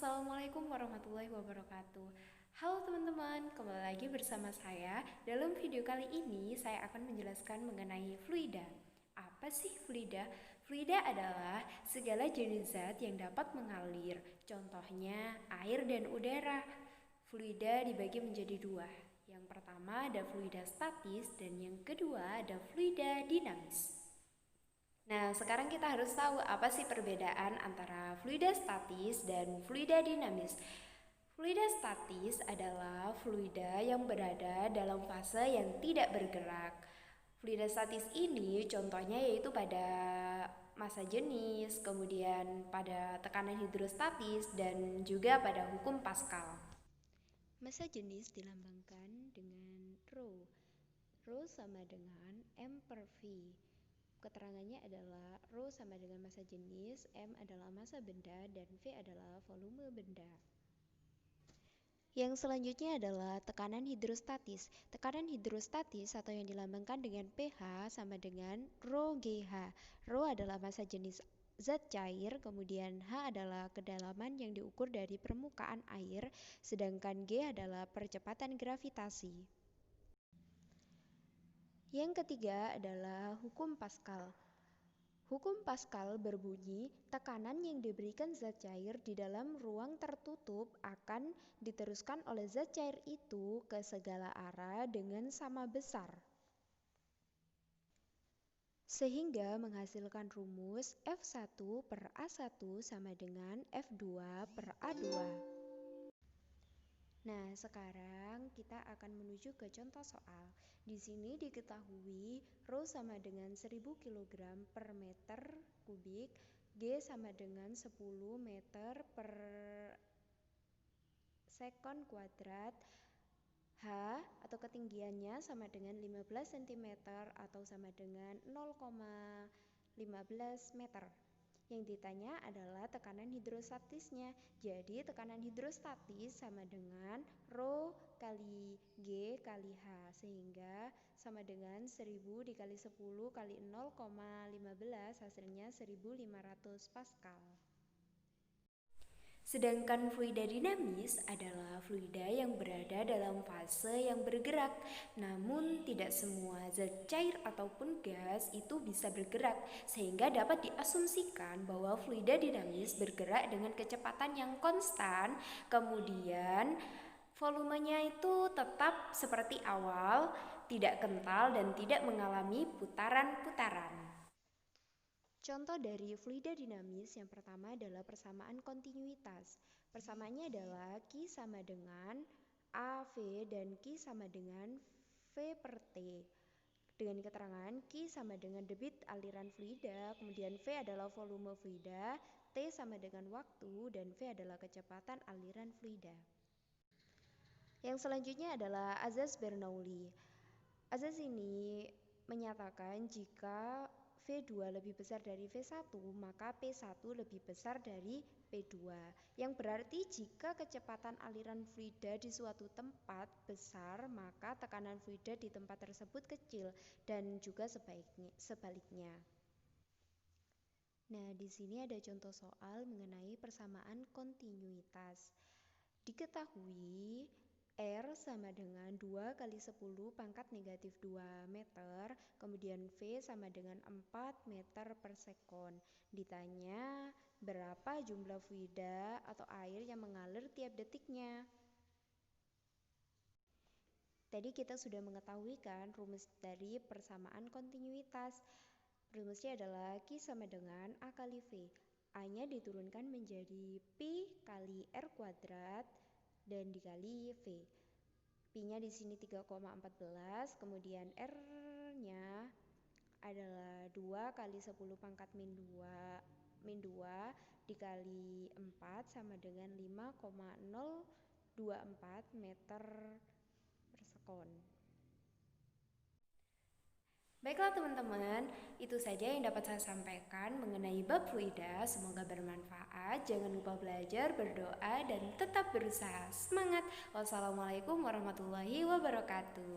Assalamualaikum warahmatullahi wabarakatuh. Halo teman-teman, kembali lagi bersama saya. Dalam video kali ini saya akan menjelaskan mengenai fluida. Apa sih fluida? Fluida adalah segala jenis zat yang dapat mengalir. Contohnya air dan udara. Fluida dibagi menjadi dua. Yang pertama ada fluida statis dan yang kedua ada fluida dinamis. Nah, sekarang kita harus tahu apa sih perbedaan antara fluida statis dan fluida dinamis. Fluida statis adalah fluida yang berada dalam fase yang tidak bergerak. Fluida statis ini contohnya yaitu pada massa jenis, kemudian pada tekanan hidrostatis, dan juga pada hukum Pascal. Massa jenis dilambangkan dengan rho. Rho sama dengan M per V. Keterangannya adalah rho sama dengan massa jenis, M adalah massa benda, dan V adalah volume benda. Yang selanjutnya adalah tekanan hidrostatis. Tekanan hidrostatis atau yang dilambangkan dengan pH sama dengan rho GH. Rho adalah massa jenis zat cair, kemudian H adalah kedalaman yang diukur dari permukaan air, sedangkan G adalah percepatan gravitasi. Yang ketiga adalah hukum Pascal. Hukum Pascal berbunyi, tekanan yang diberikan zat cair di dalam ruang tertutup akan diteruskan oleh zat cair itu ke segala arah dengan sama besar. Sehingga menghasilkan rumus F1 per A1 sama dengan F2 per A2. Nah, sekarang kita akan menuju ke contoh soal. Di sini diketahui rho sama dengan 1000 kg per meter kubik, G sama dengan 10 meter per sekon kuadrat, H atau ketinggiannya sama dengan 15 cm atau sama dengan 0,15 meter. Yang ditanya adalah tekanan hidrostatisnya. Jadi tekanan hidrostatis sama dengan rho kali G kali H, sehingga sama dengan 1000 dikali 10 kali 0,15 hasilnya 1500 Pascal. Sedangkan fluida dinamis adalah fluida yang berada dalam fase yang bergerak. Namun tidak semua zat cair ataupun gas itu bisa bergerak, sehingga dapat diasumsikan bahwa fluida dinamis bergerak dengan kecepatan yang konstan, kemudian volumenya itu tetap seperti awal, tidak kental dan tidak mengalami putaran-putaran. Contoh dari fluida dinamis yang pertama adalah persamaan kontinuitas. Persamaannya adalah Q sama dengan AV dan Q sama dengan V per T. Dengan keterangan Q sama dengan debit aliran fluida, kemudian V adalah volume fluida, T sama dengan waktu, dan V adalah kecepatan aliran fluida. Yang selanjutnya adalah azas Bernoulli. Azas ini menyatakan jika V2 lebih besar dari V1, maka P1 lebih besar dari P2. Yang berarti jika kecepatan aliran fluida di suatu tempat besar, maka tekanan fluida di tempat tersebut kecil, dan juga sebaliknya. Nah, di sini ada contoh soal mengenai persamaan kontinuitas. Diketahui R sama dengan 2 kali 10 pangkat negatif 2 meter, kemudian V sama dengan 4 meter per sekon. Ditanya berapa jumlah fluida atau air yang mengalir tiap detiknya. Tadi kita sudah mengetahui kan rumus dari persamaan kontinuitas. Rumusnya adalah Q sama dengan A kali V. A-nya diturunkan menjadi Pi kali R kuadrat dan dikali V. Pi-nya di sini 3,14, kemudian R-nya adalah 2 kali 10 pangkat min 2 dikali 4 sama dengan 5,024 meter per sekon. Baiklah teman-teman, itu saja yang dapat saya sampaikan mengenai bab fluida. Semoga bermanfaat. Jangan lupa belajar, berdoa, dan tetap berusaha. Semangat! Wassalamualaikum warahmatullahi wabarakatuh.